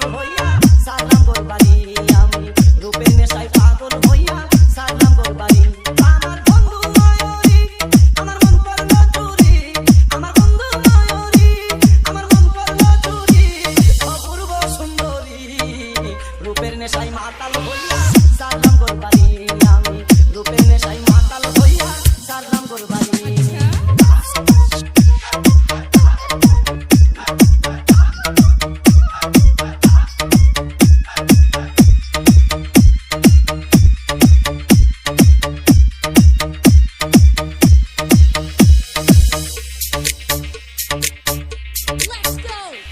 পাগল হইয়া সারলাম গোরবাড়ি আমি রূপের নেশায় পাগল হইয়া সারলাম গোরবাড়ি আমার বন্ধু ময়ূরী আমার মন করলো চুরি আমার বন্ধু ময়ূরী আমার মন করলো চুরি অপূর্ব সুন্দরী রূপের নেশায় মাতাল হইয়া সারলাম গোরবাড়ি আমি রূপের নেশায় মাতাল হইয়া সারলাম গোরবাড়ি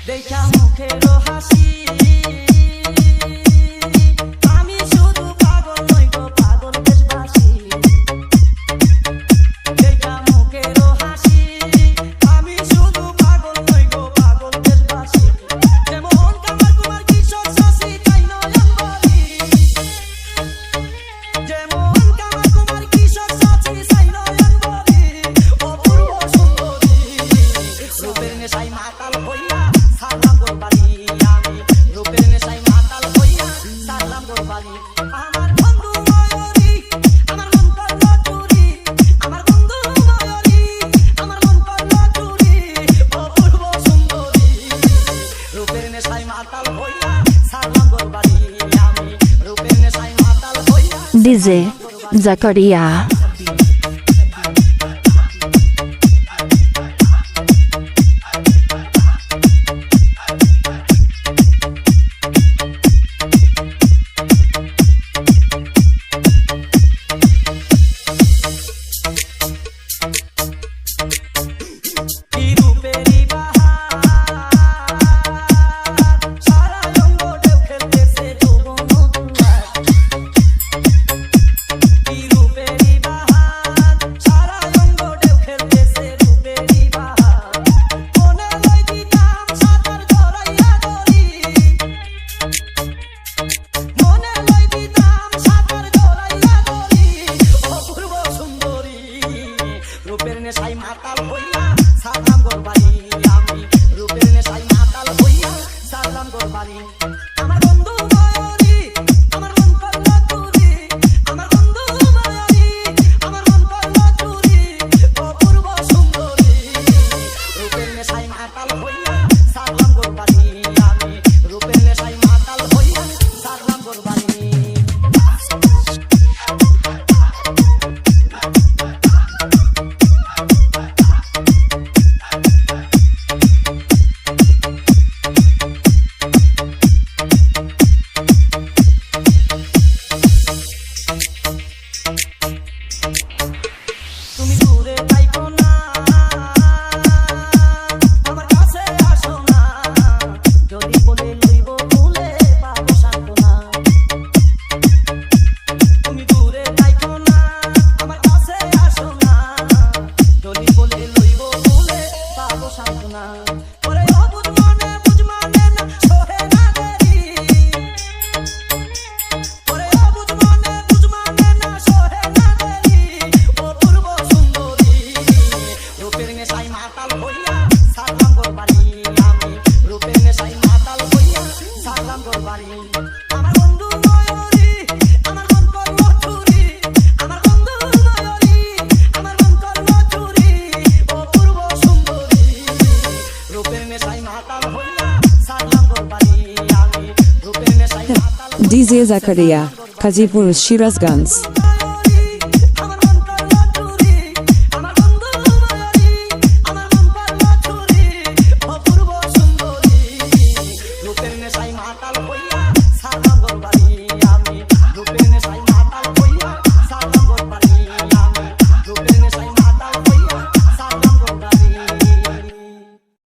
দেখা মুখেরও হাসি আমি শুধু পাগল নই গো পাগল দেশবাসী দেখা মুখেরও হাসি আমি শুধু পাগল নই গো পাগল দেশবাসী যেমন কামার কুমার কিশোর শশী তাই নয়ন বলি যেমন কামার কুমার কিশোর শশী তাই নয়ন বলি অপূর্ব সুন্দরী রূপের নেশায় মাতাল হইয়া সারলাম গোরবাড়ি আমি রূপের নেশায় মাতাল হইয়া সারলাম গোরবাড়ি আমার বন্ধু ময়ূরী আমার মন করলো চুরি আমার বন্ধু ময়ূরী আমার মন করলো চুরি অপূর্ব সুন্দরী রূপের নেশায় মাতাল হইয়া সারলাম গোরবাড়ি আমি রূপের নেশায় মাতাল হইয়া DJ Zakaria. কি রূপেরই বাহার সারা অঙ্গ ঢেউ খেলতেছে যৌবন দুয়ার কি রূপেরই বাহার সারা অঙ্গ ঢেউ খেলতেছে রূপেরই বাহার মনে লই দিতাম সাঁতার জড়াইয়া ধরি মনে লই দিতাম সাঁতার জড়াইয়া ধরি অপূর্ব সুন্দরী রূপের নেশায় মাতাল হইয়া সারলাম গোরবাড়ি আমি রূপের নেশায় মাতাল হইয়া সারলাম গোরবাড়ি আমার বন্ধু ময়ূরী আমার মন করলো চুরি আমার বন্ধু ময়ূরী আমার মন করলো চুরি অপূর্ব সুন্দরী রূপের নেশায় মাতাল হইয়া সারলাম গোরবাড়ি আমি রূপের নেশায় মাতাল হইয়া সারলাম গোরবাড়ি তুমি দূরে থাইকো না আমার কাছে আসো না যদি বলে লইব ভুলে পাবো সান্ত্বনা তুমি দূরে থাইকো না আমার কাছে আসো না যদি বলে লইব ভুলে পাবো সান্ত্বনা ওরে অবুঝ মনে বুঝ মানে না সহে না দেরি ওরে অবুঝ মনে বুঝ মানে না সহে না দেরি অপূর্ব সুন্দরী রূপের নেশায় মাতাল হইয়া সারলাম গোরবাড়ি আমি রূপের নেশায় মাতাল হইয়া সারলাম গোরবাড়ি আমার বন্ধু ময়ূরী আমার মন করলো চুরি আমার বন্ধু ময়ূরী আমার মন করলো চুরি অপূর্ব সুন্দরী রূপের নেশায় মাতাল হইয়া সারলাম গোরবাড়ি আমি রূপের নেশায় মাতাল DJ Zakaria, Kazipur Shirazganj.